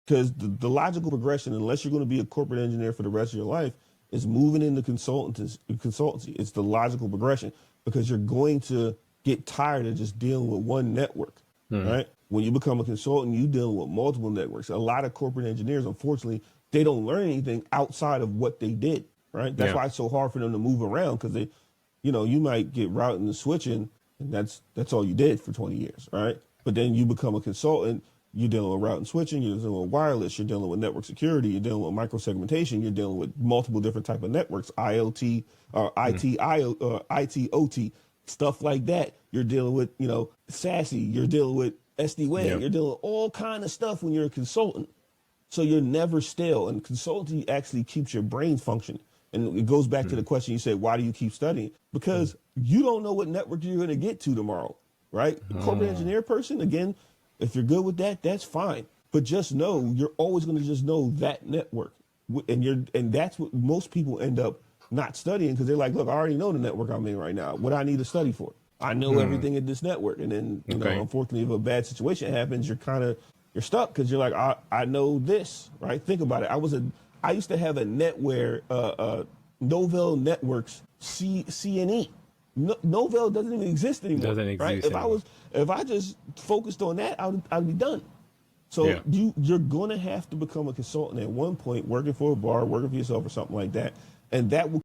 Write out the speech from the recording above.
because the logical progression, unless you're going to be a corporate engineer for the rest of your life, is moving into consultancy. It's the logical progression because you're going to get tired of just dealing with one network, right? When you become a consultant, you dealing with multiple networks. A lot of corporate engineers, unfortunately, they don't learn anything outside of what they did, right? That's why it's so hard for them to move around because they, you might get routing and switching, and that's all you did for 20 years, right? But then you become a consultant, you're dealing with route and switching, you're dealing with wireless, you're dealing with network security, you're dealing with microsegmentation, you're dealing with multiple different type of networks, IoT, IT, OT, stuff like that. You're dealing with, SASE, you're dealing with SD-WAN, you're dealing with all kind of stuff when you're a consultant. So you're never stale, and consultancy actually keeps your brain functioning. And it goes back to the question you said, why do you keep studying? Because you don't know what network you're going to get to tomorrow, right? Corporate engineer person, again, if you're good with that, that's fine. But just know you're always going to just know that network. And that's what most people end up not studying because they're like, look, I already know the network I'm in right now. What do I need to study for? I know everything in this network. And then, unfortunately, if a bad situation happens, you're stuck because you're like, I know this, right? Think about it. I used to have a NetWare, Novell Networks CNE. Novell doesn't even exist anymore. Right? If I just focused on that, I'd be done. So you're going to have to become a consultant at one point, working for a bar, working for yourself or something like that. And that will